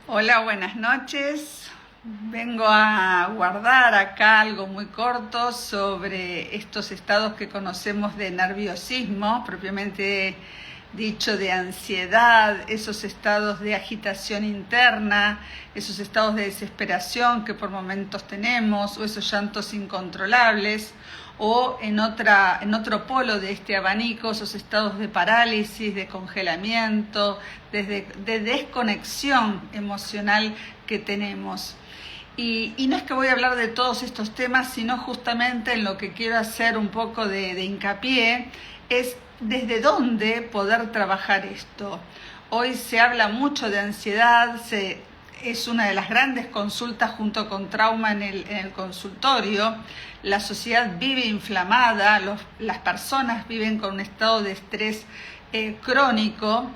Hola, buenas noches. Vengo a guardar acá algo muy corto sobre estos estados que conocemos de nerviosismo, propiamente dicho de ansiedad, esos estados de agitación interna, esos estados de desesperación que por momentos tenemos, o esos llantos incontrolables, o en otro polo de este abanico, esos estados de parálisis, de congelamiento, de desconexión emocional que tenemos. Y no es que voy a hablar de todos estos temas, sino justamente en lo que quiero hacer un poco de hincapié, es desde dónde poder trabajar esto. Hoy se habla mucho de ansiedad, es una de las grandes consultas junto con trauma en el consultorio. La sociedad vive inflamada, las personas viven con un estado de estrés crónico.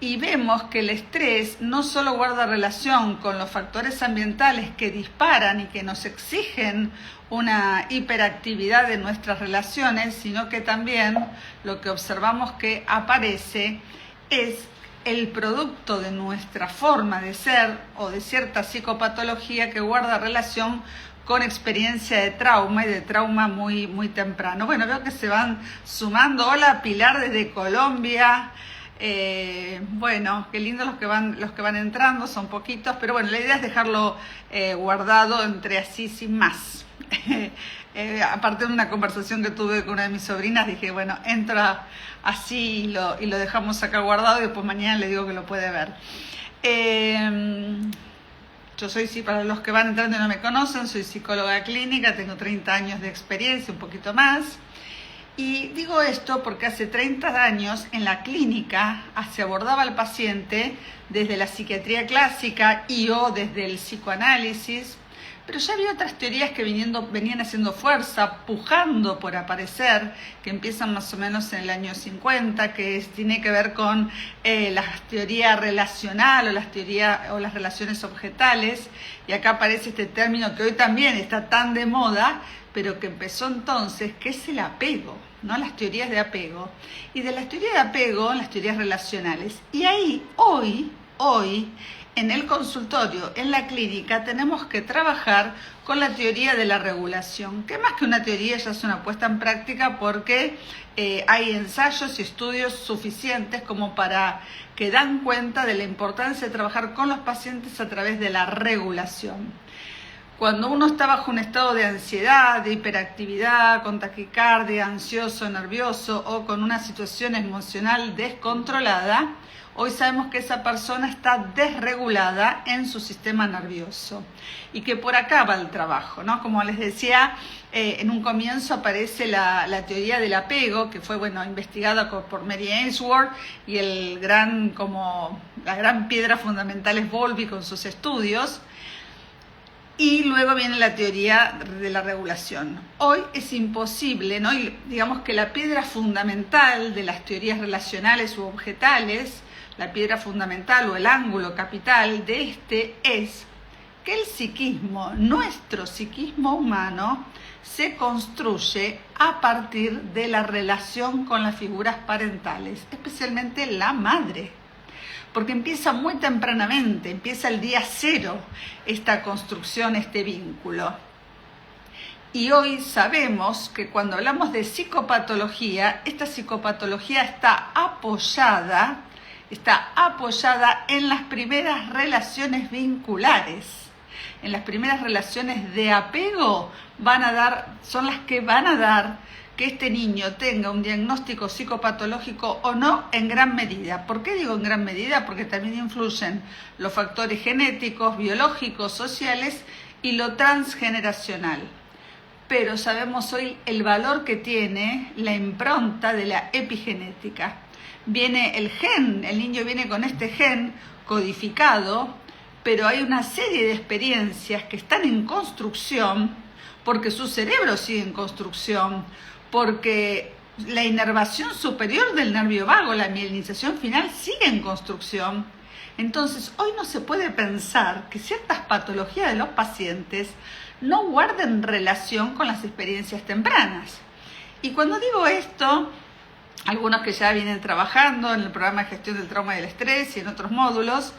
Y vemos que el estrés no solo guarda relación con los factores ambientales que disparan y que nos exigen una hiperactividad de nuestras relaciones, sino que también lo que observamos que aparece es el producto de nuestra forma de ser o de cierta psicopatología que guarda relación con experiencia de trauma y de trauma muy, muy temprano. Bueno, veo que se van sumando. Hola Pilar desde Colombia. Bueno, qué lindo los que van entrando, son poquitos, pero bueno, la idea es dejarlo guardado entre así sin más. Aparte de una conversación que tuve con una de mis sobrinas, dije, bueno, entra así y lo dejamos acá guardado y después mañana le digo que lo puede ver. Yo soy, para los que van entrando y no me conocen, soy psicóloga clínica, tengo 30 años de experiencia, un poquito más. Y digo esto porque hace 30 años en la clínica se abordaba al paciente desde la psiquiatría clásica o desde el psicoanálisis, pero ya había otras teorías que venían haciendo fuerza, pujando por aparecer, que empiezan más o menos en el año 50, que tiene que ver con la teoría relacional o las relaciones objetales, y acá aparece este término que hoy también está tan de moda, pero que empezó entonces, que es el apego, ¿no? Las teorías de apego. Y de las teorías de apego, las teorías relacionales. Y ahí, hoy, en el consultorio, en la clínica, tenemos que trabajar con la teoría de la regulación, que más que una teoría ya es una puesta en práctica porque hay ensayos y estudios suficientes como para que dan cuenta de la importancia de trabajar con los pacientes a través de la regulación. Cuando uno está bajo un estado de ansiedad, de hiperactividad, con taquicardia, ansioso, nervioso o con una situación emocional descontrolada, hoy sabemos que esa persona está desregulada en su sistema nervioso y que por acá va el trabajo, ¿no? Como les decía, en un comienzo aparece la teoría del apego, que fue investigada por Mary Ainsworth, y la gran piedra fundamental es Bowlby con sus estudios. Y luego viene la teoría de la regulación. Hoy es imposible, ¿no? Y digamos que la piedra fundamental de las teorías relacionales u objetales, la piedra fundamental o el ángulo capital de este es que el psiquismo, nuestro psiquismo humano, se construye a partir de la relación con las figuras parentales, especialmente la madre. Porque empieza muy tempranamente, empieza el día cero esta construcción, este vínculo. Y hoy sabemos que cuando hablamos de psicopatología, esta psicopatología está apoyada en las primeras relaciones vinculares. En las primeras relaciones de apego son las que van a dar que este niño tenga un diagnóstico psicopatológico o no en gran medida. ¿Por qué digo en gran medida? Porque también influyen los factores genéticos, biológicos, sociales y lo transgeneracional. Pero sabemos hoy el valor que tiene la impronta de la epigenética. Viene el gen, el niño viene con este gen codificado, pero hay una serie de experiencias que están en construcción porque su cerebro sigue en construcción, porque la inervación superior del nervio vago, la mielinización final, sigue en construcción. Entonces, hoy no se puede pensar que ciertas patologías de los pacientes no guarden relación con las experiencias tempranas. Y cuando digo esto, algunos que ya vienen trabajando en el programa de gestión del trauma y del estrés y en otros módulos,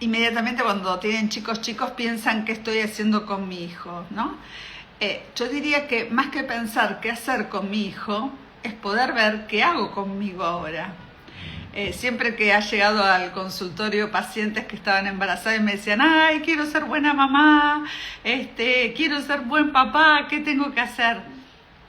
inmediatamente cuando tienen chicos piensan qué estoy haciendo con mi hijo, ¿no? Yo diría que más que pensar qué hacer con mi hijo, es poder ver qué hago conmigo ahora. Siempre que ha llegado al consultorio pacientes que estaban embarazadas y me decían, ay, quiero ser buena mamá, quiero ser buen papá, ¿qué tengo que hacer?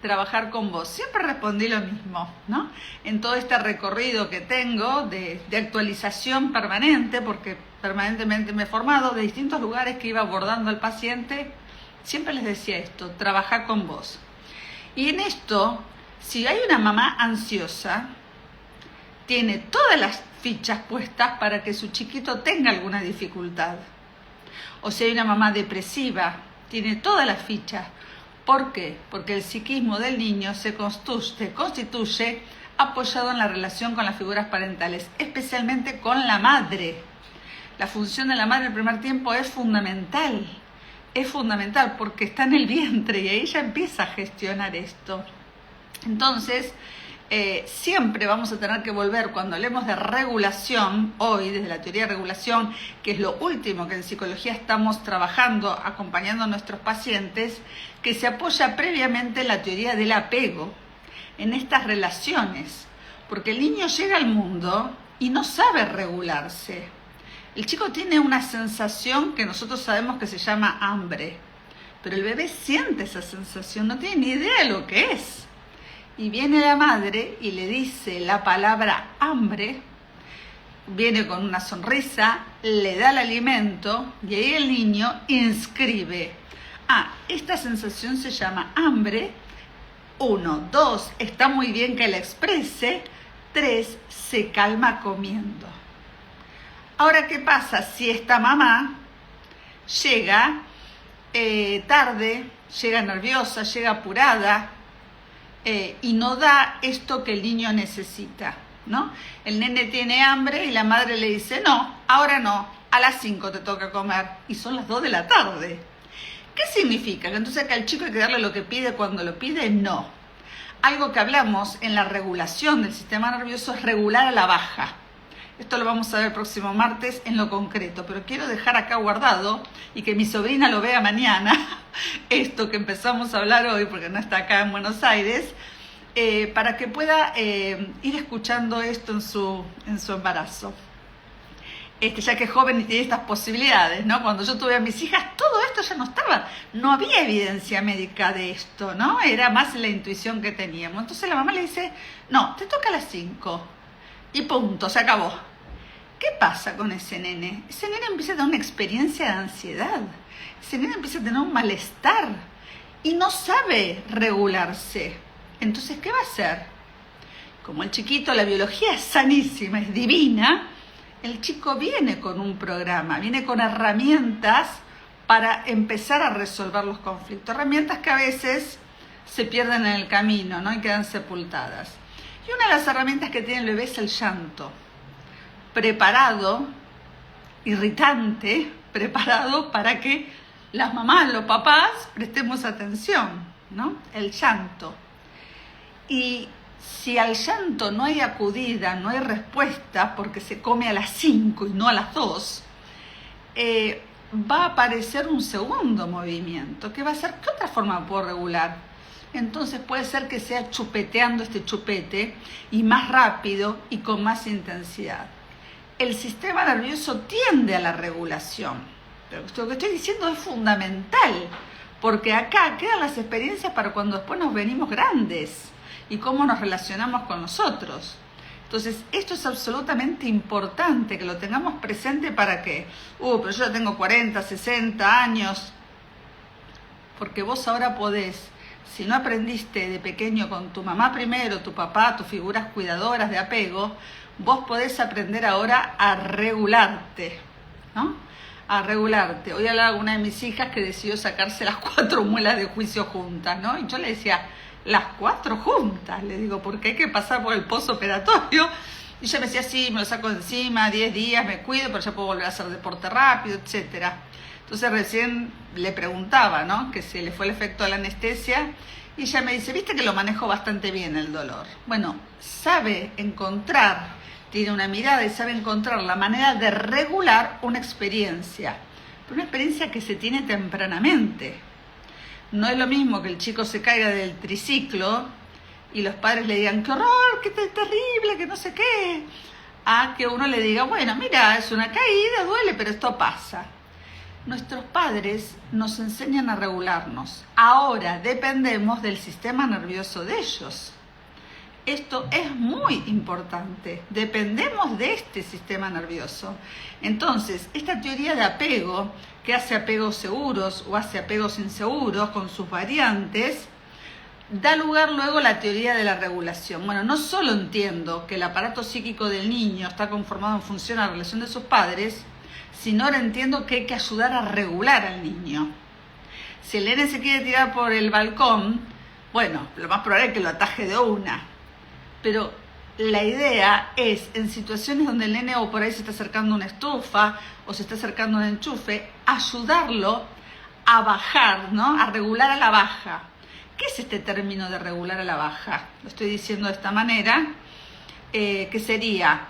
Trabajar con vos. Siempre respondí lo mismo, ¿no? En todo este recorrido que tengo de actualización permanente, porque permanentemente me he formado de distintos lugares que iba abordando al paciente, siempre les decía esto, trabajar con vos. Y en esto, si hay una mamá ansiosa, tiene todas las fichas puestas para que su chiquito tenga alguna dificultad. O si hay una mamá depresiva, tiene todas las fichas. ¿Por qué? Porque el psiquismo del niño se constituye apoyado en la relación con las figuras parentales, especialmente con la madre. La función de la madre en el primer tiempo es fundamental porque está en el vientre y ahí ya empieza a gestionar esto. Entonces, siempre vamos a tener que volver, cuando hablemos de regulación, hoy desde la teoría de regulación, que es lo último que en psicología estamos trabajando, acompañando a nuestros pacientes, que se apoya previamente en la teoría del apego, en estas relaciones, porque el niño llega al mundo y no sabe regularse. El chico tiene una sensación que nosotros sabemos que se llama hambre, pero el bebé siente esa sensación, no tiene ni idea de lo que es. Y viene la madre y le dice la palabra hambre, viene con una sonrisa, le da el alimento y ahí el niño inscribe. Esta sensación se llama hambre. 1, 2, está muy bien que la exprese. 3, se calma comiendo. Ahora, ¿qué pasa si esta mamá llega tarde, llega nerviosa, llega apurada y no da esto que el niño necesita, ¿no? El nene tiene hambre y la madre le dice, no, ahora no, a las 5 te toca comer y son las 2 de la tarde. ¿Qué significa? ¿Que entonces que al chico hay que darle lo que pide cuando lo pide? No. Algo que hablamos en la regulación del sistema nervioso es regular a la baja. Esto lo vamos a ver el próximo martes en lo concreto, pero quiero dejar acá guardado y que mi sobrina lo vea mañana, esto que empezamos a hablar hoy, porque no está acá en Buenos Aires, para que pueda ir escuchando esto en su embarazo. Ya que es joven y tiene estas posibilidades, ¿no? Cuando yo tuve a mis hijas, todo esto ya no estaba, no había evidencia médica de esto, ¿no? Era más la intuición que teníamos. Entonces la mamá le dice, no, te toca a las 5. Y punto, se acabó. ¿Qué pasa con ese nene? Ese nene empieza a tener una experiencia de ansiedad. Ese nene empieza a tener un malestar y no sabe regularse. Entonces, ¿qué va a hacer? Como el chiquito, la biología es sanísima, es divina, el chico viene con un programa, viene con herramientas para empezar a resolver los conflictos. Herramientas que a veces se pierden en el camino, ¿no? Y quedan sepultadas. Y una de las herramientas que tiene el bebé es el llanto. Preparado, irritante, preparado para que las mamás, los papás, prestemos atención, ¿no? El llanto. Y si al llanto no hay acudida, no hay respuesta, porque se come a las 5 y no a las 2, va a aparecer un segundo movimiento, que va a ser, ¿qué otra forma puedo regular? Entonces puede ser que sea chupeteando este chupete y más rápido y con más intensidad. El sistema nervioso tiende a la regulación, pero lo que estoy diciendo es fundamental, porque acá quedan las experiencias para cuando después nos venimos grandes y cómo nos relacionamos con nosotros. Entonces, esto es absolutamente importante que lo tengamos presente para que, pero yo ya tengo 40, 60 años, porque vos ahora podés. Si no aprendiste de pequeño con tu mamá primero, tu papá, tus figuras cuidadoras de apego, vos podés aprender ahora a regularte, ¿no? A regularte. Hoy hablaba con una de mis hijas que decidió sacarse las 4 muelas de juicio juntas, ¿no? Y yo le decía, las 4 juntas, le digo, porque hay que pasar por el postoperatorio. Y ella me decía, sí, me lo saco encima, 10 días, me cuido, pero ya puedo volver a hacer deporte rápido, etcétera. Entonces recién le preguntaba, ¿no? Que si le fue el efecto de la anestesia y ella me dice, viste que lo manejo bastante bien el dolor. Bueno, sabe encontrar tiene una mirada y sabe encontrar la manera de regular una experiencia, pero una experiencia que se tiene tempranamente. No es lo mismo que el chico se caiga del triciclo y los padres le digan, ¡qué horror, qué terrible, que no sé qué! A que uno le diga, bueno, mira, es una caída, duele, pero esto pasa. Nuestros padres nos enseñan a regularnos. Ahora dependemos del sistema nervioso de ellos. Esto es muy importante. Dependemos de este sistema nervioso. Entonces, esta teoría de apego, que hace apegos seguros o hace apegos inseguros con sus variantes, da lugar luego a la teoría de la regulación. Bueno, no solo entiendo que el aparato psíquico del niño está conformado en función a la relación de sus padres, sino ahora entiendo que hay que ayudar a regular al niño. Si el nene se quiere tirar por el balcón, bueno, lo más probable es que lo ataje de una. Pero la idea es, en situaciones donde el nene o por ahí se está acercando a una estufa o se está acercando a un enchufe, ayudarlo a bajar, ¿no? A regular a la baja. ¿Qué es este término de regular a la baja? Lo estoy diciendo de esta manera, que sería,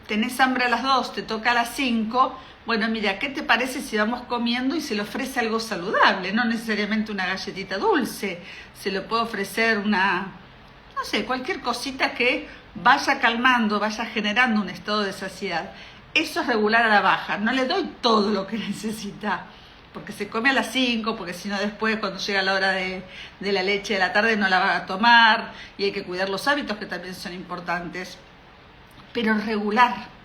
tenés hambre a las 2, te toca a las 5, bueno, mira, ¿qué te parece si vamos comiendo y se le ofrece algo saludable? No necesariamente una galletita dulce, se le puede ofrecer una, no sé, cualquier cosita que vaya calmando, vaya generando un estado de saciedad. Eso es regular a la baja, no le doy todo lo que necesita, porque se come a las 5, porque si no después cuando llega la hora de la leche de la tarde no la va a tomar y hay que cuidar los hábitos que también son importantes. Pero regular.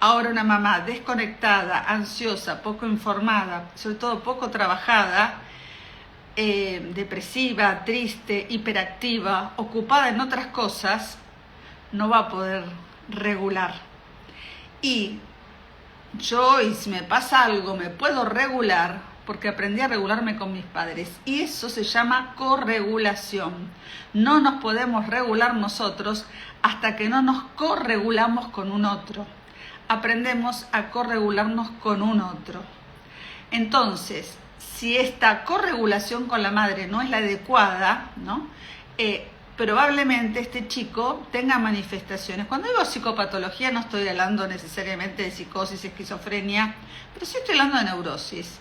Ahora una mamá desconectada, ansiosa, poco informada, sobre todo poco trabajada, depresiva, triste, hiperactiva, ocupada en otras cosas, no va a poder regular. Y yo, y si me pasa algo, me puedo regular porque aprendí a regularme con mis padres. Y eso se llama corregulación. No nos podemos regular nosotros hasta que no nos corregulamos con un otro. Aprendemos a corregularnos con un otro. Entonces, si esta corregulación con la madre no es la adecuada, ¿no? Probablemente este chico tenga manifestaciones. Cuando digo psicopatología no estoy hablando necesariamente de psicosis, esquizofrenia, pero sí estoy hablando de neurosis.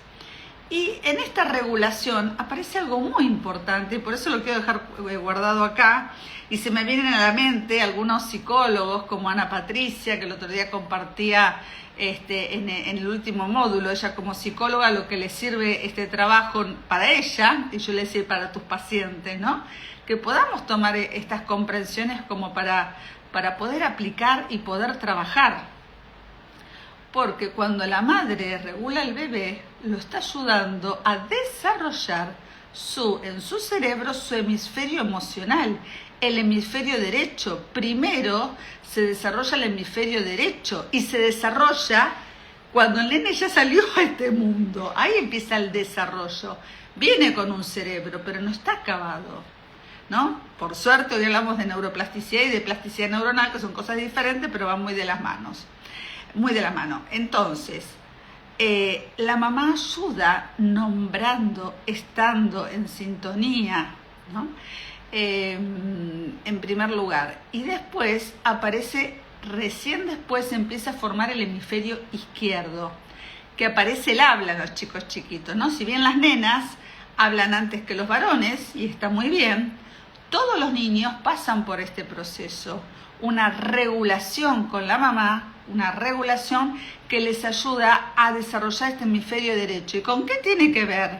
Y en esta regulación aparece algo muy importante, y por eso lo quiero dejar guardado acá, y se me vienen a la mente algunos psicólogos como Ana Patricia, que el otro día compartía en el último módulo, ella como psicóloga, lo que le sirve este trabajo para ella, y yo le decía para tus pacientes, ¿no? Que podamos tomar estas comprensiones como para poder aplicar y poder trabajar. Porque cuando la madre regula al bebé, lo está ayudando a desarrollar en su cerebro su hemisferio emocional, el hemisferio derecho. Primero se desarrolla el hemisferio derecho y se desarrolla cuando el nene ya salió a este mundo. Ahí empieza el desarrollo. Viene con un cerebro, pero no está acabado, ¿no? Por suerte hoy hablamos de neuroplasticidad y de plasticidad neuronal, que son cosas diferentes, pero van muy de las manos. Muy de la mano. Entonces, la mamá ayuda nombrando, estando en sintonía, ¿no? En primer lugar. Y después aparece, recién después empieza a formar el hemisferio izquierdo, que aparece el habla en los chicos chiquitos, ¿no? Si bien las nenas hablan antes que los varones, y está muy bien, todos los niños pasan por este proceso. Una regulación con la mamá, una regulación que les ayuda a desarrollar este hemisferio derecho. ¿Y con qué tiene que ver?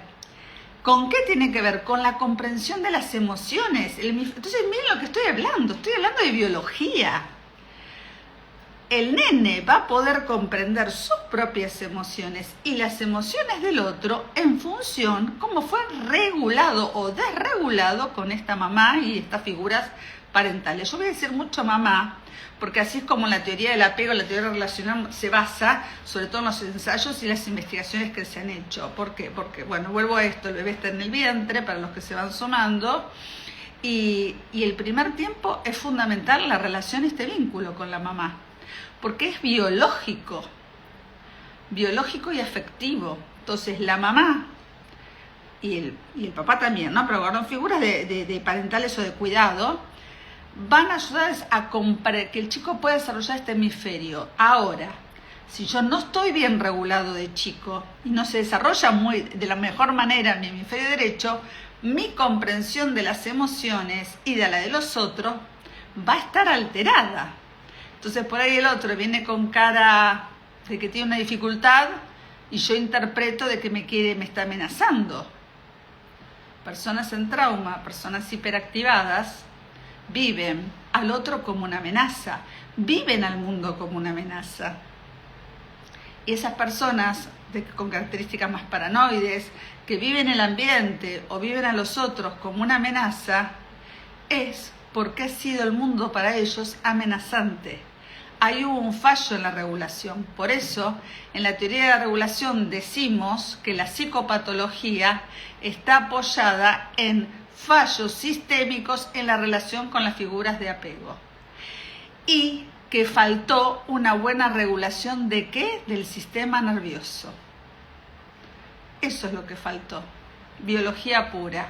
¿Con qué tiene que ver? Con la comprensión de las emociones. Entonces, miren lo que estoy hablando de biología. El nene va a poder comprender sus propias emociones y las emociones del otro en función cómo fue regulado o desregulado con esta mamá y estas figuras parentales. Yo voy a decir mucho mamá, porque así es como la teoría del apego, la teoría relacional se basa, sobre todo en los ensayos y las investigaciones que se han hecho. ¿Por qué? Porque, bueno, vuelvo a esto, el bebé está en el vientre, para los que se van sumando, y el primer tiempo es fundamental la relación, este vínculo con la mamá, porque es biológico y afectivo. Entonces, la mamá y el papá también, ¿no? Pero con figuras de parentales o de cuidado, van a ayudar a que el chico pueda desarrollar este hemisferio. Ahora, si yo no estoy bien regulado de chico y no se desarrolla de la mejor manera mi hemisferio derecho, mi comprensión de las emociones y de la de los otros va a estar alterada. Entonces por ahí el otro viene con cara de que tiene una dificultad y yo interpreto de que me está amenazando. Personas en trauma, personas hiperactivadas, viven al otro como una amenaza, viven al mundo como una amenaza. Y esas personas con características más paranoides, que viven el ambiente o viven a los otros como una amenaza, es porque ha sido el mundo para ellos amenazante. Ahí hubo un fallo en la regulación. Por eso, en la teoría de la regulación decimos que la psicopatología está apoyada en fallos sistémicos en la relación con las figuras de apego. Y que faltó una buena regulación ¿de qué? Del sistema nervioso. Eso es lo que faltó. Biología pura.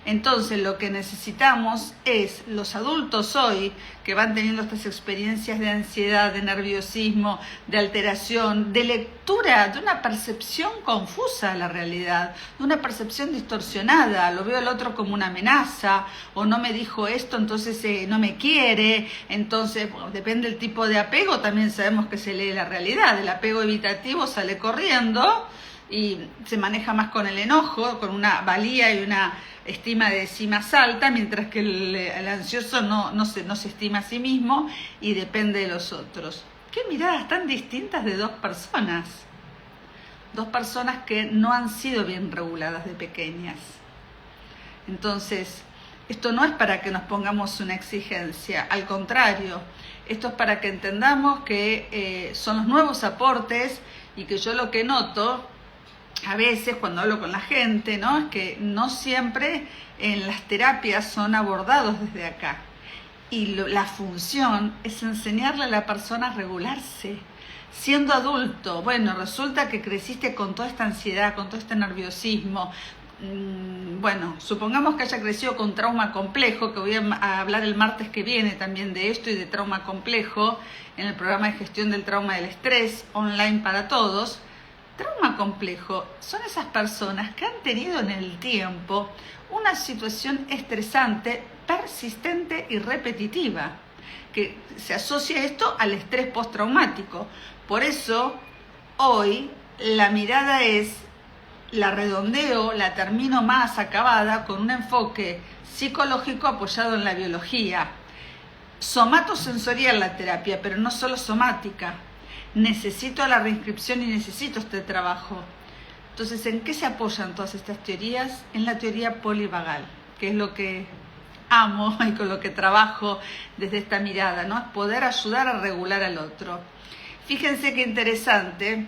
Entonces lo que necesitamos es los adultos hoy que van teniendo estas experiencias de ansiedad, de nerviosismo, de alteración, de lectura, de una percepción confusa de la realidad, de una percepción distorsionada. Lo veo al otro como una amenaza, o no me dijo esto, entonces no me quiere. Entonces, bueno, depende del tipo de apego, también sabemos que se lee la realidad. El apego evitativo sale corriendo y se maneja más con el enojo, con una valía y una estima de sí más alta, mientras que el ansioso no se estima a sí mismo y depende de los otros. Qué miradas tan distintas de dos personas que no han sido bien reguladas de pequeñas. Entonces, esto no es para que nos pongamos una exigencia, al contrario, esto es para que entendamos que son los nuevos aportes y que yo lo que noto a veces cuando hablo con la gente, ¿no? Es que no siempre en las terapias son abordados desde acá. Y la función es enseñarle a la persona a regularse. Siendo adulto, bueno, resulta que creciste con toda esta ansiedad, con todo este nerviosismo. Bueno, supongamos que haya crecido con trauma complejo, que voy a hablar el martes que viene también de esto y de trauma complejo en el programa de gestión del trauma del estrés online para todos. Trauma complejo son esas personas que han tenido en el tiempo una situación estresante, persistente y repetitiva, que se asocia esto al estrés postraumático. Por eso, hoy la mirada la redondeo, la termino más acabada con un enfoque psicológico apoyado en la biología. Somatosensorial la terapia, pero no solo somática. Necesito la reinscripción y necesito este trabajo. Entonces, ¿en qué se apoyan todas estas teorías? En la teoría polivagal, que es lo que amo y con lo que trabajo desde esta mirada, ¿no? Es poder ayudar a regular al otro. Fíjense qué interesante,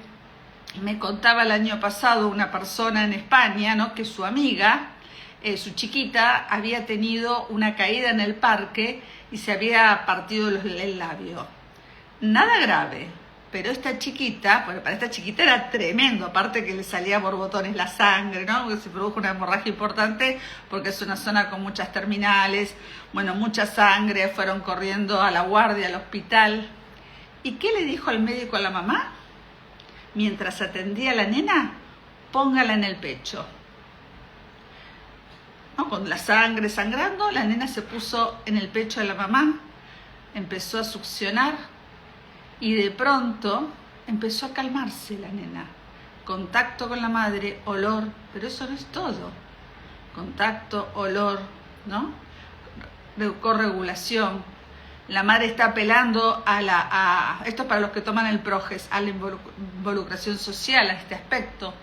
me contaba el año pasado una persona en España, ¿no? Que su amiga, su chiquita, había tenido una caída en el parque y se había partido el labio. Nada grave. Pero esta chiquita, bueno, para esta chiquita era tremendo, aparte que le salía borbotones la sangre, ¿no? Porque se produjo una hemorragia importante porque es una zona con muchas terminales, bueno, mucha sangre, fueron corriendo a la guardia, al hospital. ¿Y qué le dijo el médico a la mamá? Mientras atendía a la nena, póngala en el pecho. ¿No? Con la sangre sangrando, la nena se puso en el pecho de la mamá, empezó a succionar. Y de pronto empezó a calmarse la nena. Contacto con la madre, olor, pero eso no es todo. Contacto, olor, ¿no? Corregulación. La madre está apelando esto es para los que toman el Proges, a la involucración social, a este aspecto.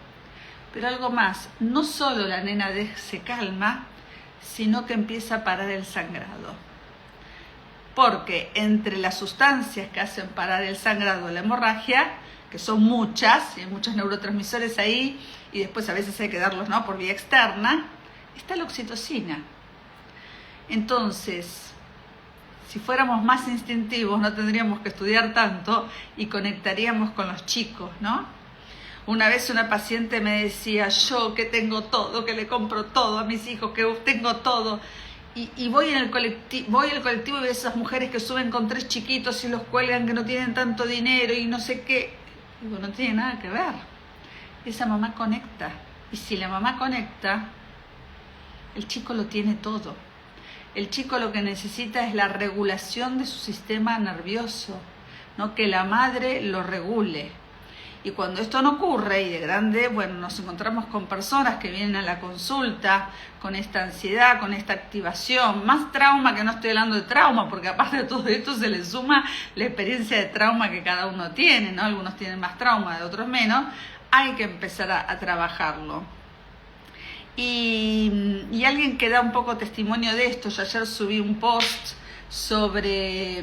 Pero algo más, no solo la nena se calma, sino que empieza a parar el sangrado. Porque entre las sustancias que hacen parar el sangrado o la hemorragia, que son muchas, y hay muchos neurotransmisores ahí, y después a veces hay que darlos, ¿no? Por vía externa, está la oxitocina. Entonces, si fuéramos más instintivos, no tendríamos que estudiar tanto y conectaríamos con los chicos, ¿no? Una vez una paciente me decía, yo que tengo todo, que le compro todo a mis hijos, que tengo todo. y voy al colectivo y veo esas mujeres que suben con 3 chiquitos y los cuelgan, que no tienen tanto dinero y no sé qué. Digo, no tiene nada que ver. Esa mamá conecta. Y si la mamá conecta, el chico lo tiene todo. El chico lo que necesita es la regulación de su sistema nervioso, no que la madre lo regule. Y cuando esto no ocurre, y de grande, bueno, nos encontramos con personas que vienen a la consulta con esta ansiedad, con esta activación, más trauma, que no estoy hablando de trauma, porque aparte de todo esto se le suma la experiencia de trauma que cada uno tiene, ¿no? Algunos tienen más trauma, de otros menos. Hay que empezar a trabajarlo. Y alguien que da un poco testimonio de esto, yo ayer subí un post sobre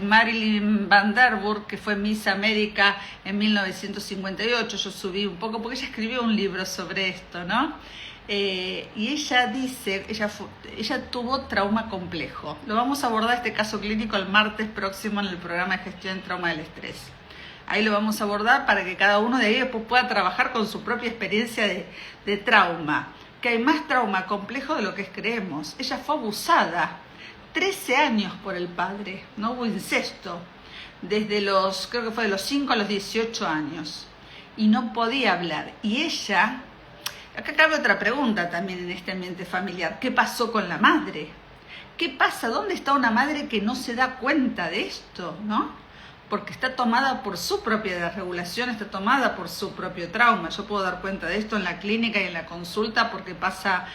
Marilyn Van Der Burg, que fue Miss América en 1958. Yo subí un poco, porque ella escribió un libro sobre esto, ¿no? Y ella dice, ella tuvo trauma complejo. Lo vamos a abordar este caso clínico el martes próximo en el programa de gestión del trauma del estrés. Ahí lo vamos a abordar para que cada uno de ellos pueda trabajar con su propia experiencia de trauma. Que hay más trauma complejo de lo que creemos. Ella fue abusada 13 años por el padre, no hubo incesto, creo que fue de los 5 a los 18 años, y no podía hablar. Y ella, acá cabe otra pregunta también en este ambiente familiar: ¿qué pasó con la madre? ¿Qué pasa? ¿Dónde está una madre que no se da cuenta de esto, no? Porque está tomada por su propia desregulación, está tomada por su propio trauma. Yo puedo dar cuenta de esto en la clínica y en la consulta porque pasa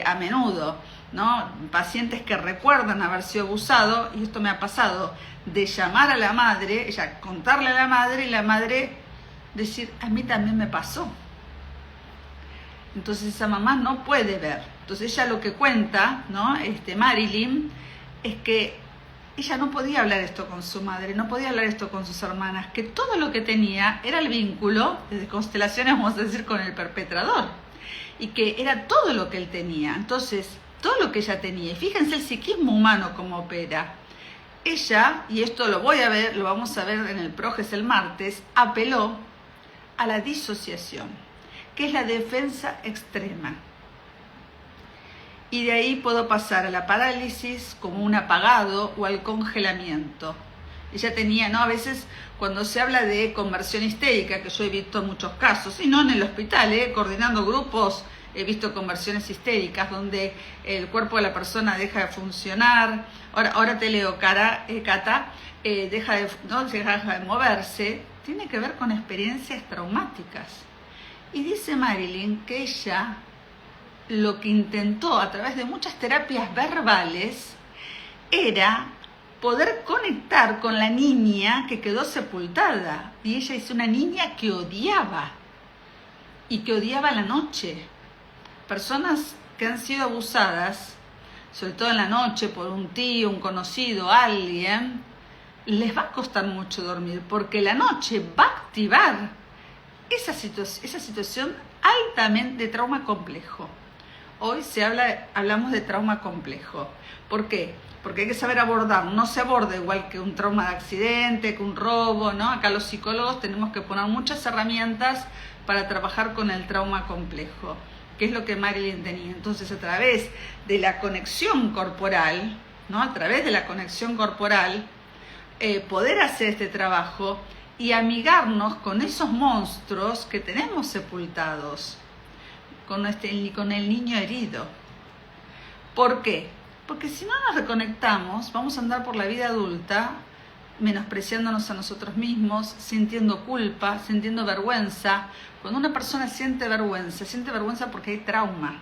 a menudo, ¿no? Pacientes que recuerdan haber sido abusados, y esto me ha pasado, de llamar a la madre, ella contarle a la madre y la madre decir, a mí también me pasó. Entonces esa mamá no puede ver. Entonces ella lo que cuenta, ¿no? Marilyn, es que ella no podía hablar esto con su madre, no podía hablar esto con sus hermanas, que todo lo que tenía era el vínculo, desde constelaciones vamos a decir, con el perpetrador, y que era todo lo que él tenía. Entonces, todo lo que ella tenía, y fíjense el psiquismo humano cómo opera. Ella, y esto lo vamos a ver en el Proges el martes, apeló a la disociación, que es la defensa extrema. Y de ahí puedo pasar a la parálisis como un apagado o al congelamiento. Ella tenía, ¿no? A veces cuando se habla de conversión histérica, que yo he visto muchos casos, y no en el hospital, coordinando grupos, he visto conversiones histéricas donde el cuerpo de la persona deja de funcionar. Ahora te leo, Cata, deja de moverse. Tiene que ver con experiencias traumáticas. Y dice Marilyn que ella lo que intentó a través de muchas terapias verbales era poder conectar con la niña que quedó sepultada. Y ella es una niña que odiaba, y que odiaba la noche. Personas que han sido abusadas, sobre todo en la noche, por un tío, un conocido, alguien, les va a costar mucho dormir, porque la noche va a activar esa situación altamente de trauma complejo. Hoy hablamos de trauma complejo. ¿Por qué? Porque hay que saber abordar. No se aborda igual que un trauma de accidente, que un robo, ¿no? Acá los psicólogos tenemos que poner muchas herramientas para trabajar con el trauma complejo, que es lo que Marilyn tenía. Entonces, a través de la conexión corporal, ¿no? A través de la conexión corporal, poder hacer este trabajo y amigarnos con esos monstruos que tenemos sepultados, con el niño herido. ¿Por qué? Porque si no nos reconectamos, vamos a andar por la vida adulta menospreciándonos a nosotros mismos, sintiendo culpa, sintiendo vergüenza. Cuando una persona siente vergüenza porque hay trauma.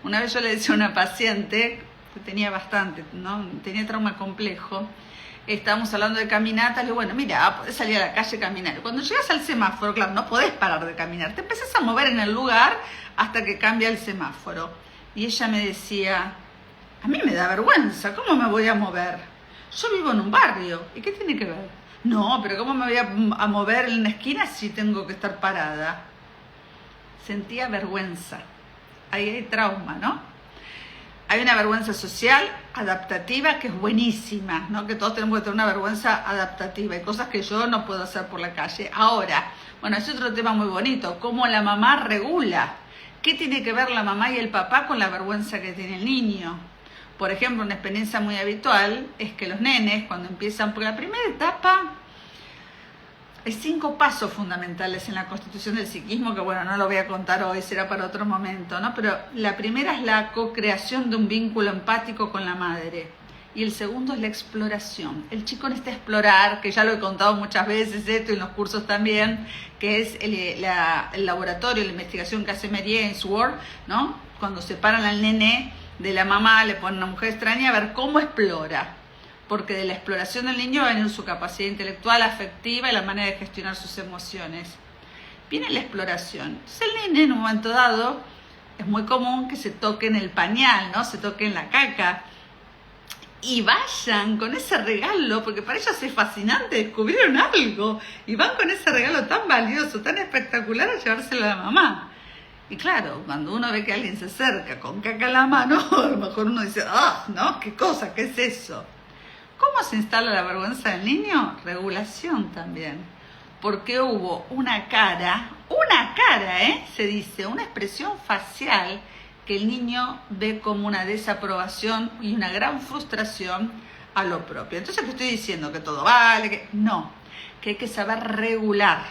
Una vez yo le decía a una paciente que tenía bastante, ¿no? Tenía trauma complejo. Estábamos hablando de caminatas, le digo, bueno, mira, podés salir a la calle a caminar. Cuando llegas al semáforo, claro, no podés parar de caminar. Te empezás a mover en el lugar hasta que cambia el semáforo. Y ella me decía, a mí me da vergüenza, ¿cómo me voy a mover? Yo vivo en un barrio, ¿y qué tiene que ver? No, pero ¿cómo me voy a mover en una esquina si tengo que estar parada? Sentía vergüenza. Ahí hay trauma, ¿no? Hay una vergüenza social adaptativa que es buenísima, ¿no? Que todos tenemos que tener una vergüenza adaptativa. Hay cosas que yo no puedo hacer por la calle. Ahora, bueno, es otro tema muy bonito, cómo la mamá regula ¿Qué tiene que ver la mamá y el papá con la vergüenza que tiene el niño? Por ejemplo, una experiencia muy habitual es que los nenes, cuando empiezan por la primera etapa, hay 5 pasos fundamentales en la constitución del psiquismo, que bueno, no lo voy a contar hoy, será para otro momento, ¿no? Pero la primera es la co-creación de un vínculo empático con la madre. Y el segundo es la exploración. El chico necesita explorar, que ya lo he contado muchas veces esto y en los cursos también, que es el laboratorio, la investigación que hace Mary Ainsworth, ¿no? Cuando separan al nene de la mamá, le ponen a una mujer extraña a ver cómo explora. Porque de la exploración del niño va a venir su capacidad intelectual, afectiva y la manera de gestionar sus emociones. Viene la exploración. Entonces el nene en un momento dado es muy común que se toque en el pañal, ¿no? Se toque en la caca. Y vayan con ese regalo, porque para ellos es fascinante, descubrieron algo. Y van con ese regalo tan valioso, tan espectacular a llevárselo a la mamá. Y claro, cuando uno ve que alguien se acerca con caca en la mano, a lo mejor uno dice, ¡ah, no! ¿Qué cosa? ¿Qué es eso? ¿Cómo se instala la vergüenza del niño? Regulación también. Porque hubo una cara, se dice, una expresión facial que el niño ve como una desaprobación y una gran frustración a lo propio. Entonces, ¿qué estoy diciendo? ¿Que todo vale? No, que hay que saber regular.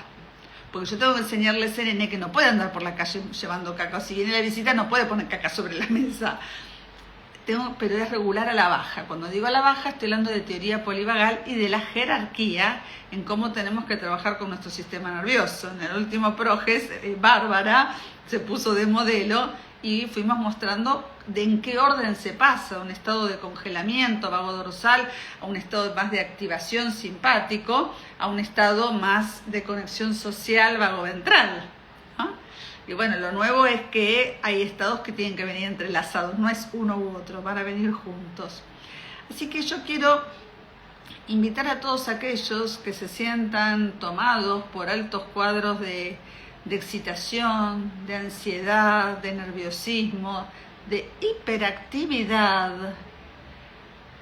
Porque yo tengo que enseñarle a ese nene que no puede andar por la calle llevando caca. Si viene la visita, no puede poner caca sobre la mesa. Pero es regular a la baja. Cuando digo a la baja, estoy hablando de teoría polivagal y de la jerarquía en cómo tenemos que trabajar con nuestro sistema nervioso. En el último Proges, Bárbara se puso de modelo y fuimos mostrando de en qué orden se pasa, a un estado de congelamiento vago dorsal, a un estado más de activación simpático, a un estado más de conexión social vago ventral. Y bueno, lo nuevo es que hay estados que tienen que venir entrelazados, no es uno u otro, van a venir juntos. Así que yo quiero invitar a todos aquellos que se sientan tomados por altos cuadros de excitación, de ansiedad, de nerviosismo, de hiperactividad,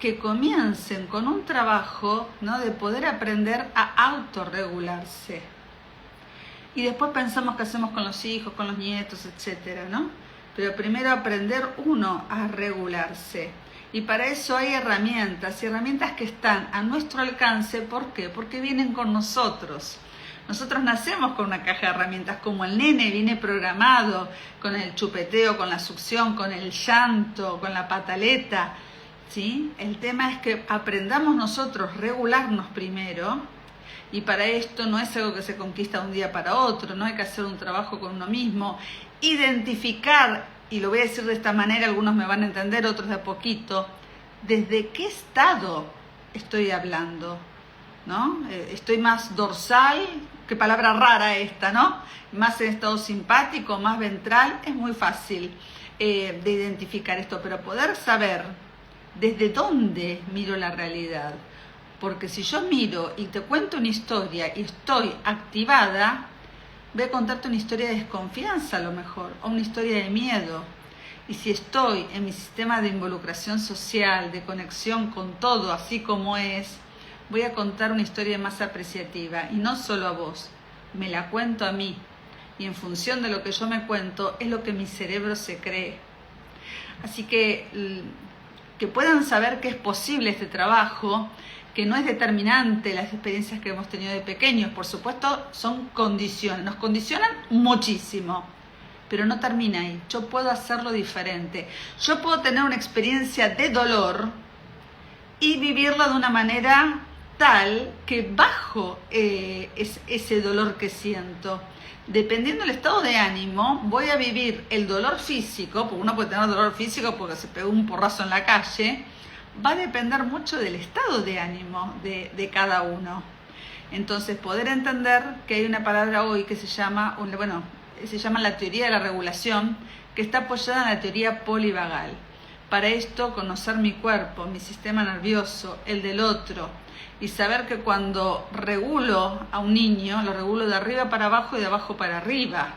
que comiencen con un trabajo, ¿no?, de poder aprender a autorregularse. Y después pensamos qué hacemos con los hijos, con los nietos, etcétera, ¿no? Pero primero aprender uno a regularse. Y para eso hay herramientas, y herramientas que están a nuestro alcance. ¿Por qué? Porque vienen con nosotros. Nosotros nacemos con una caja de herramientas, como el nene viene programado con el chupeteo, con la succión, con el llanto, con la pataleta, ¿sí? El tema es que aprendamos nosotros a regularnos primero. Y para esto no es algo que se conquista de un día para otro, no hay que hacer un trabajo con uno mismo, identificar, y lo voy a decir de esta manera, algunos me van a entender, otros de a poquito, desde qué estado estoy hablando, ¿no? Estoy más dorsal, qué palabra rara esta, ¿no? Más en estado simpático, más ventral, es muy fácil de identificar esto, pero poder saber desde dónde miro la realidad. Porque si yo miro y te cuento una historia y estoy activada, voy a contarte una historia de desconfianza a lo mejor, o una historia de miedo. Y si estoy en mi sistema de involucración social, de conexión con todo así como es, voy a contar una historia más apreciativa. Y no solo a vos, me la cuento a mí. Y en función de lo que yo me cuento, es lo que mi cerebro se cree. Así que puedan saber que es posible este trabajo, que no es determinante las experiencias que hemos tenido de pequeños, por supuesto son condiciones, nos condicionan muchísimo, pero no termina ahí. Yo puedo hacerlo diferente, yo puedo tener una experiencia de dolor y vivirla de una manera tal que bajo ese dolor que siento. Dependiendo del estado de ánimo, voy a vivir el dolor físico, porque uno puede tener dolor físico porque se pegó un porrazo en la calle. Va a depender mucho del estado de ánimo de cada uno. Entonces, poder entender que hay una palabra hoy que se llama la teoría de la regulación, que está apoyada en la teoría polivagal. Para esto, conocer mi cuerpo, mi sistema nervioso, el del otro, y saber que cuando regulo a un niño, lo regulo de arriba para abajo y de abajo para arriba,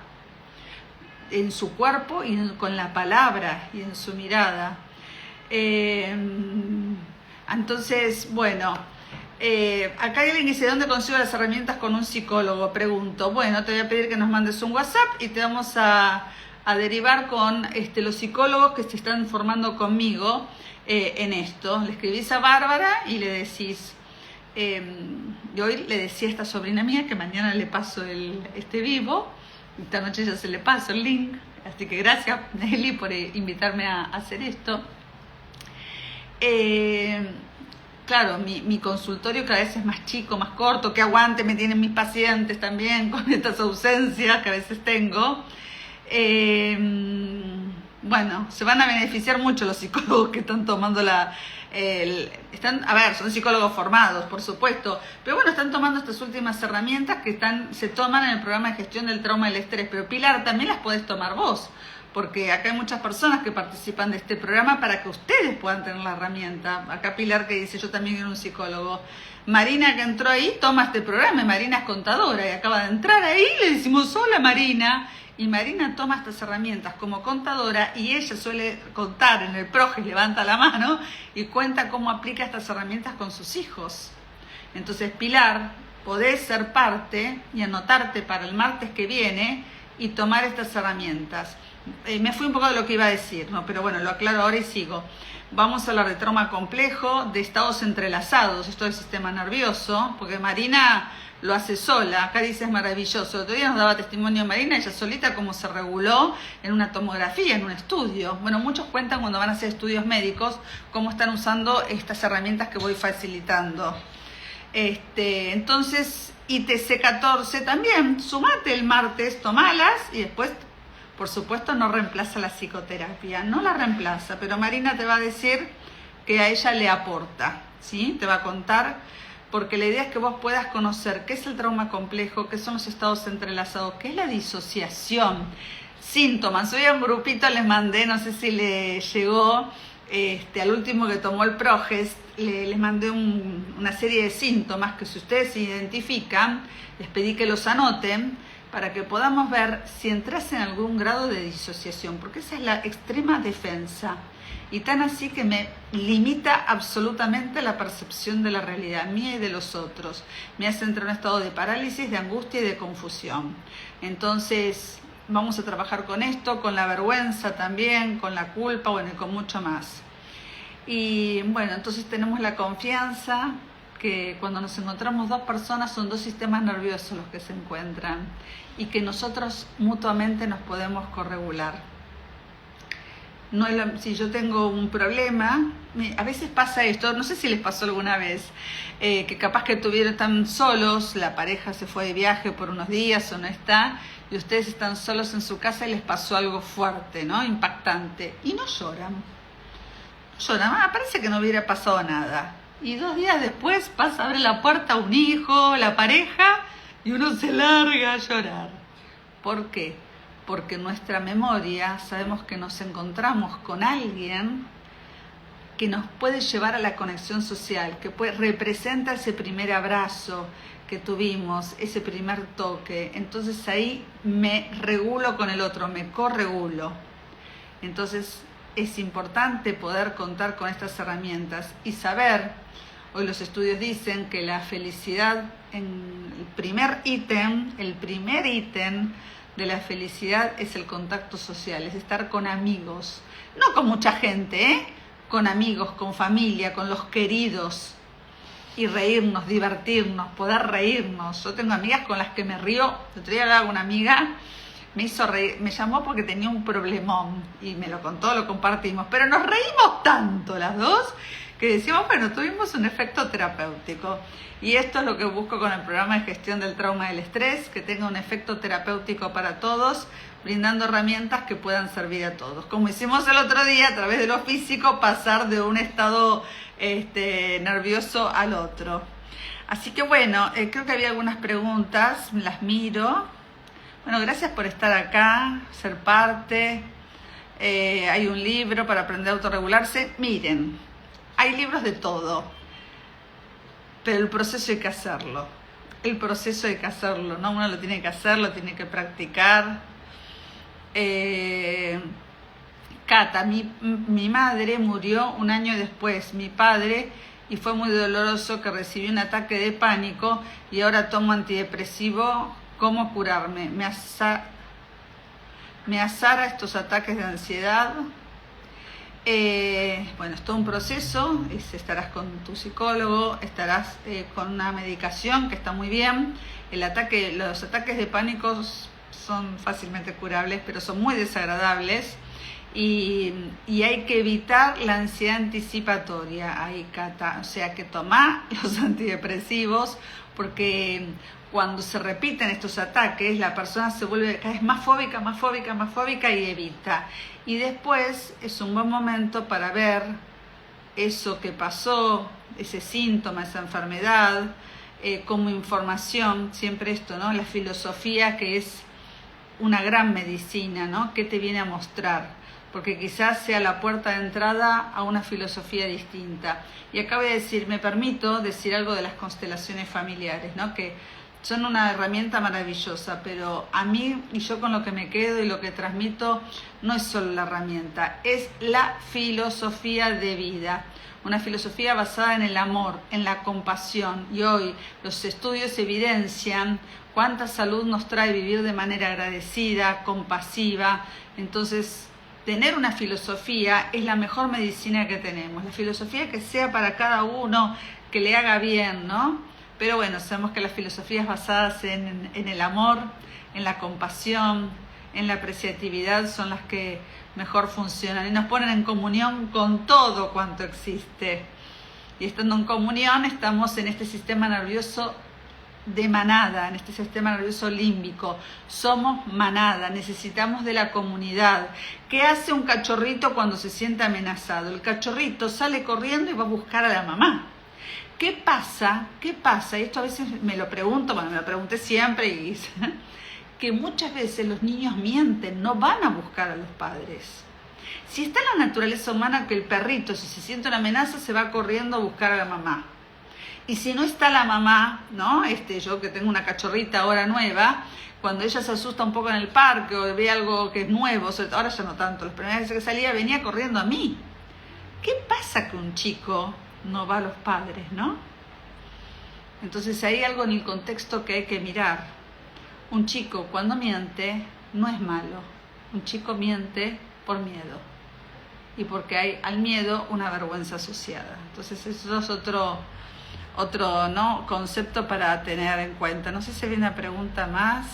en su cuerpo y con la palabra y en su mirada. Entonces, bueno, acá hay alguien que dice, ¿dónde consigo las herramientas con un psicólogo? Pregunto, bueno, te voy a pedir que nos mandes un WhatsApp y te vamos a a derivar con los psicólogos que se están formando conmigo en esto. Le escribís a Bárbara y le decís, y hoy le decía a esta sobrina mía que mañana le paso este vivo, esta noche ya se le paso el link, así que gracias Nelly por invitarme a hacer esto. Claro, mi consultorio cada vez es más chico, más corto, que aguante me tienen mis pacientes también con estas ausencias que a veces tengo. Bueno, se van a beneficiar mucho los psicólogos que están tomando son psicólogos formados, por supuesto, pero bueno, están tomando estas últimas herramientas que se toman en el programa de gestión del trauma y el estrés, pero Pilar, también las podés tomar vos, porque acá hay muchas personas que participan de este programa para que ustedes puedan tener la herramienta. Acá Pilar que dice, yo también quiero un psicólogo. Marina que entró ahí, toma este programa, Marina es contadora y acaba de entrar ahí, le decimos, hola Marina, y Marina toma estas herramientas como contadora y ella suele contar en el PROGES, levanta la mano y cuenta cómo aplica estas herramientas con sus hijos. Entonces, Pilar, podés ser parte y anotarte para el martes que viene y tomar estas herramientas. Me fui un poco de lo que iba a decir, ¿no? Pero bueno, lo aclaro ahora y sigo. Vamos a hablar de trauma complejo, de estados entrelazados, esto del sistema nervioso, porque Marina lo hace sola. Acá dice es maravilloso. El otro día nos daba testimonio Marina, ella solita, cómo se reguló en una tomografía, en un estudio. Bueno, muchos cuentan cuando van a hacer estudios médicos cómo están usando estas herramientas que voy facilitando. Entonces, ITC 14 también, sumate el martes, tomalas y después, por supuesto, no reemplaza la psicoterapia, no la reemplaza, pero Marina te va a decir que a ella le aporta, ¿sí? Te va a contar, porque la idea es que vos puedas conocer qué es el trauma complejo, qué son los estados entrelazados, qué es la disociación, síntomas. Hoy a un grupito les mandé, no sé si le llegó, al último que tomó el PROGES, les mandé una serie de síntomas que si ustedes se identifican, les pedí que los anoten para que podamos ver si entras en algún grado de disociación, porque esa es la extrema defensa. Y tan así que me limita absolutamente la percepción de la realidad mía y de los otros. Me hace entrar en un estado de parálisis, de angustia y de confusión. Entonces, vamos a trabajar con esto, con la vergüenza también, con la culpa, bueno, y con mucho más. Y bueno, entonces tenemos la confianza que cuando nos encontramos dos personas son dos sistemas nerviosos los que se encuentran y que nosotros mutuamente nos podemos corregular. No si yo tengo un problema, a veces pasa esto, no sé si les pasó alguna vez, que capaz que están solos, la pareja se fue de viaje por unos días o no está, y ustedes están solos en su casa y les pasó algo fuerte, ¿no? Impactante, y no lloran. Parece que no hubiera pasado nada. Y 2 días después abre la puerta un hijo, la pareja, y uno se larga a llorar. ¿Por qué? Porque en nuestra memoria sabemos que nos encontramos con alguien que nos puede llevar a la conexión social, que representa ese primer abrazo que tuvimos, ese primer toque. Entonces ahí me regulo con el otro, me corregulo. Entonces es importante poder contar con estas herramientas y saber, hoy los estudios dicen que la felicidad, el primer ítem de la felicidad es el contacto social, es estar con amigos, no con mucha gente, con amigos, con familia, con los queridos, y reírnos, divertirnos, poder reírnos. Yo tengo amigas con las que me río. El otro día hablaba con una amiga, me hizo reír, me llamó porque tenía un problemón y me lo contó, lo compartimos, pero nos reímos tanto las dos que decimos, bueno, tuvimos un efecto terapéutico. Y esto es lo que busco con el programa de gestión del trauma y del estrés, que tenga un efecto terapéutico para todos, brindando herramientas que puedan servir a todos. Como hicimos el otro día, a través de lo físico, pasar de un estado nervioso al otro. Así que bueno, creo que había algunas preguntas, las miro. Bueno, gracias por estar acá, ser parte. Hay un libro para aprender a autorregularse. Miren, hay libros de todo, pero el proceso hay que hacerlo. ¿No? Uno lo tiene que hacer, lo tiene que practicar. Cata, mi madre murió un año después, mi padre, y fue muy doloroso que recibí un ataque de pánico y ahora tomo antidepresivo. ¿Cómo curarme? me azara estos ataques de ansiedad. Bueno, es todo un proceso, estarás con tu psicólogo, estarás con una medicación que está muy bien. Los ataques de pánico son fácilmente curables, pero son muy desagradables y hay que evitar la ansiedad anticipatoria. O sea que toma los antidepresivos, porque cuando se repiten estos ataques, la persona se vuelve cada vez más fóbica y evita. Y después es un buen momento para ver eso que pasó, ese síntoma, esa enfermedad, como información, siempre esto, ¿no? La filosofía, que es una gran medicina, ¿no? ¿Qué te viene a mostrar? Porque quizás sea la puerta de entrada a una filosofía distinta. Y acá voy a decir, me permito decir algo de las constelaciones familiares, ¿no? Que son una herramienta maravillosa, pero a mí, y yo con lo que me quedo y lo que transmito, no es solo la herramienta, es la filosofía de vida. Una filosofía basada en el amor, en la compasión. Y hoy los estudios evidencian cuánta salud nos trae vivir de manera agradecida, compasiva. Entonces, tener una filosofía es la mejor medicina que tenemos. La filosofía que sea para cada uno, que le haga bien, ¿no? Pero bueno, sabemos que las filosofías basadas en el amor, en la compasión, en la apreciatividad son las que mejor funcionan y nos ponen en comunión con todo cuanto existe. Y estando en comunión estamos en este sistema nervioso de manada, en este sistema nervioso límbico. Somos manada, necesitamos de la comunidad. ¿Qué hace un cachorrito cuando se siente amenazado? El cachorrito sale corriendo y va a buscar a la mamá. ¿Qué pasa? Y esto a veces me lo pregunto, bueno, me lo pregunté siempre, y que muchas veces los niños mienten, no van a buscar a los padres. Si está en la naturaleza humana que el perrito, si se siente una amenaza, se va corriendo a buscar a la mamá. Y si no está la mamá, ¿no? Yo que tengo una cachorrita ahora nueva, cuando ella se asusta un poco en el parque o ve algo que es nuevo, ahora ya no tanto, las primeras veces que salía venía corriendo a mí. ¿Qué pasa que un chico no va a los padres, no? Entonces hay algo en el contexto que hay que mirar. Un chico cuando miente no es malo. Un chico miente por miedo. Y porque hay al miedo una vergüenza asociada. Entonces eso es otro ¿no? concepto para tener en cuenta. No sé si hay una pregunta más.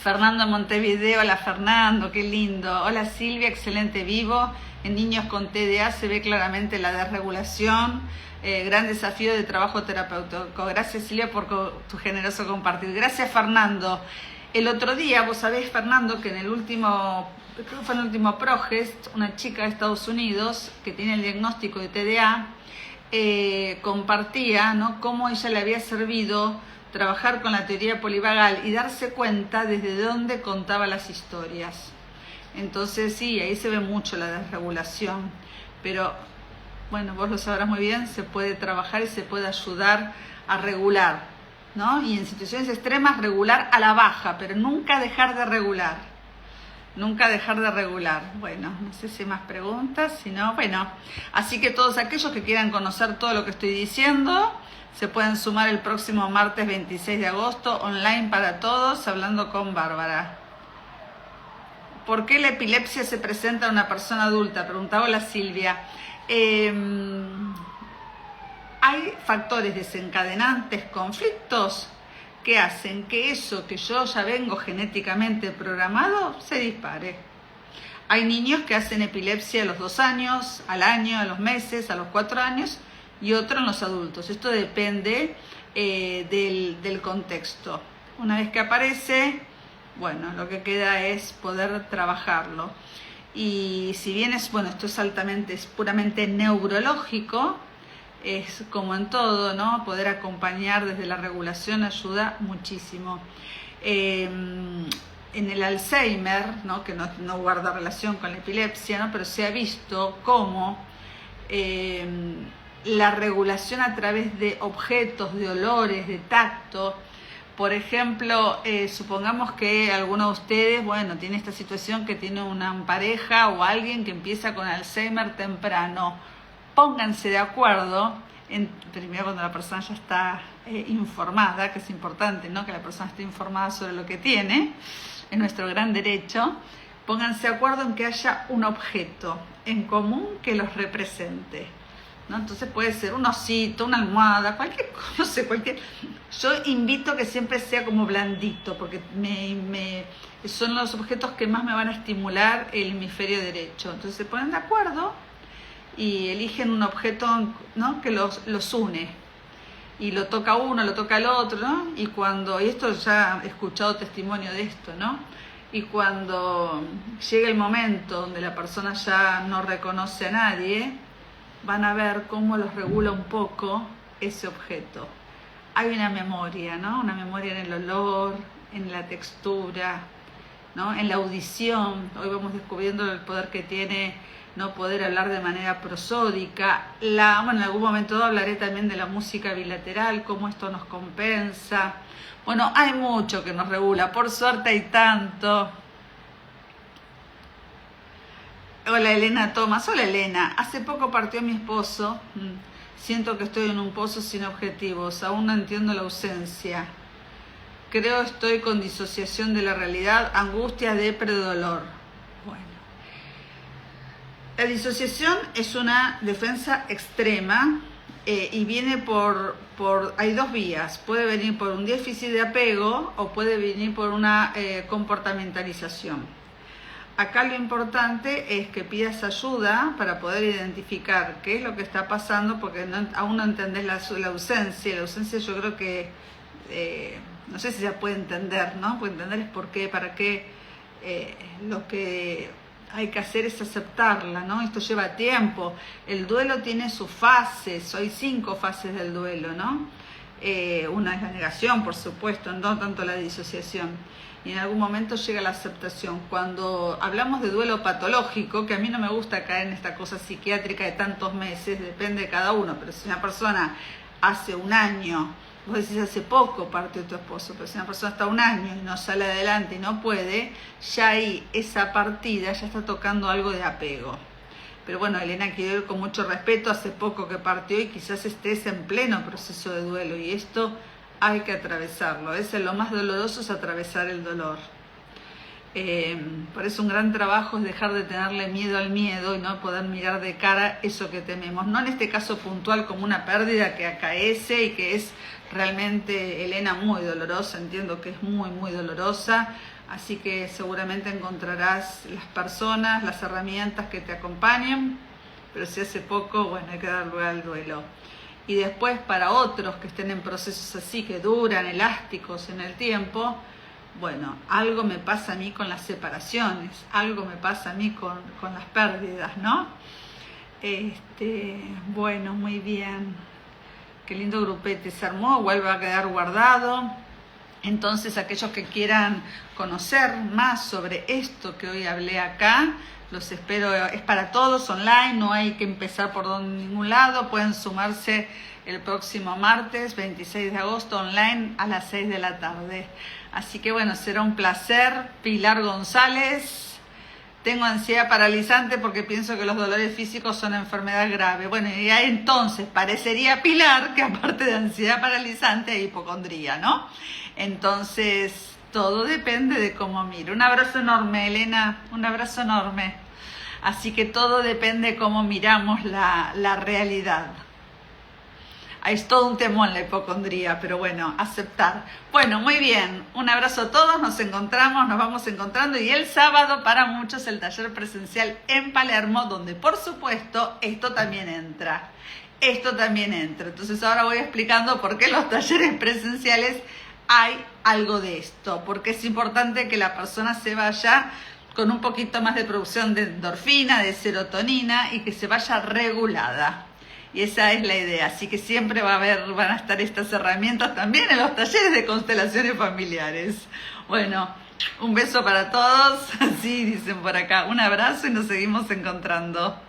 Fernando Montevideo, hola Fernando, qué lindo. Hola Silvia, excelente vivo. En niños con TDA se ve claramente la desregulación, gran desafío de trabajo terapéutico. Gracias Silvia por tu generoso compartir. Gracias Fernando. El otro día, vos sabés Fernando, que creo que fue en el último Progest, una chica de Estados Unidos que tiene el diagnóstico de TDA, compartía, ¿no?, cómo ella le había servido trabajar con la teoría polivagal y darse cuenta desde dónde contaba las historias. Entonces sí, ahí se ve mucho la desregulación, pero bueno, vos lo sabrás muy bien, se puede trabajar y se puede ayudar a regular, ¿no? Y en situaciones extremas regular a la baja, pero nunca dejar de regular. Nunca dejar de regular. Bueno, no sé si hay más preguntas, si no, bueno. Así que todos aquellos que quieran conocer todo lo que estoy diciendo, se pueden sumar el próximo martes 26 de agosto, online para todos, hablando con Bárbara. ¿Por qué la epilepsia se presenta en una persona adulta? Preguntaba la Silvia. Hay factores desencadenantes, conflictos, que hacen que eso que yo ya vengo genéticamente programado se dispare. Hay niños que hacen epilepsia a los 2 años, al año, a los meses, a los 4 años, y otros en los adultos. Esto depende del contexto. Una vez que aparece, bueno, lo que queda es poder trabajarlo. Y si bien esto es puramente neurológico, es como en todo, ¿no? Poder acompañar desde la regulación ayuda muchísimo. En el Alzheimer, ¿no?, que no guarda relación con la epilepsia, ¿no?, pero se ha visto cómo la regulación a través de objetos, de olores, de tacto. Por ejemplo, supongamos que alguno de ustedes, tiene esta situación, que tiene una pareja o alguien que empieza con Alzheimer temprano. Pónganse de acuerdo, primero cuando la persona ya está informada, que es importante, ¿no?, que la persona esté informada sobre lo que tiene, en nuestro gran derecho, pónganse de acuerdo en que haya un objeto en común que los represente, ¿no? Entonces puede ser un osito, una almohada, cualquier cosa, no sé, cualquier. Yo invito a que siempre sea como blandito, porque son los objetos que más me van a estimular el hemisferio derecho. Entonces se ponen de acuerdo y eligen un objeto, ¿no?, que los une. Y lo toca uno, lo toca el otro, ¿no? Y esto ya he escuchado testimonio de esto, ¿no? Y cuando llega el momento donde la persona ya no reconoce a nadie, van a ver cómo los regula un poco ese objeto. Hay una memoria, ¿no? Una memoria en el olor, en la textura, ¿no?, en la audición. Hoy vamos descubriendo el poder que tiene no poder hablar de manera prosódica. En algún momento hablaré también de la música bilateral, cómo esto nos compensa. Bueno, hay mucho que nos regula, por suerte hay tanto. Hola Elena Tomás, hola Elena, hace poco partió mi esposo, siento que estoy en un pozo sin objetivos, aún no entiendo la ausencia. Creo estoy con disociación de la realidad, angustia, depre, dolor. Bueno, la disociación es una defensa extrema y viene hay dos vías. Puede venir por un déficit de apego o puede venir por una comportamentalización. Acá lo importante es que pidas ayuda para poder identificar qué es lo que está pasando, porque aún no entendés la ausencia. La ausencia yo creo que, no sé si se puede entender, ¿no? Puede entender es por qué, para qué. Lo que hay que hacer es aceptarla, ¿no? Esto lleva tiempo. El duelo tiene sus fases, hay 5 fases del duelo, ¿no? Una es la negación, por supuesto, no tanto la disociación. Y en algún momento llega la aceptación. Cuando hablamos de duelo patológico, que a mí no me gusta caer en esta cosa psiquiátrica de tantos meses, depende de cada uno, pero si una persona hace un año, vos decís hace poco partió tu esposo, pero si una persona está un año y no sale adelante y no puede, ya ahí esa partida ya está tocando algo de apego. Pero bueno, Elena, quiero ir con mucho respeto, hace poco que partió y quizás estés en pleno proceso de duelo y esto hay que atravesarlo. Lo más doloroso es atravesar el dolor. Por eso un gran trabajo es dejar de tenerle miedo al miedo y no poder mirar de cara eso que tememos. No en este caso puntual como una pérdida que acaece y que es realmente, Elena, muy dolorosa. Entiendo que es muy, muy dolorosa. Así que seguramente encontrarás las personas, las herramientas que te acompañen. Pero si hace poco, bueno, hay que dar lugar al duelo. Y después para otros que estén en procesos así, que duran, elásticos en el tiempo, bueno, algo me pasa a mí con las separaciones, algo me pasa a mí con las pérdidas, ¿no? Bueno, muy bien. Qué lindo grupete se armó, vuelve a quedar guardado. Entonces, aquellos que quieran conocer más sobre esto que hoy hablé acá, los espero, es para todos online, no hay que empezar por ningún lado, pueden sumarse el próximo martes 26 de agosto online a las 6 de la tarde. Así que bueno, será un placer. Pilar González, tengo ansiedad paralizante porque pienso que los dolores físicos son enfermedad grave. Bueno, y ya entonces parecería, Pilar, que aparte de ansiedad paralizante hay hipocondría, ¿no? Entonces, todo depende de cómo mire. Un abrazo enorme, Elena, un abrazo enorme. Así que todo depende de cómo miramos la realidad. Es todo un temón la hipocondría, pero bueno, aceptar. Bueno, muy bien, un abrazo a todos, nos vamos encontrando y el sábado para muchos el taller presencial en Palermo, donde por supuesto esto también entra. Entonces ahora voy explicando por qué los talleres presenciales hay algo de esto, porque es importante que la persona se vaya con un poquito más de producción de endorfina, de serotonina y que se vaya regulada. Y esa es la idea, así que siempre van a estar estas herramientas también en los talleres de constelaciones familiares. Bueno, un beso para todos, así dicen por acá, un abrazo y nos seguimos encontrando.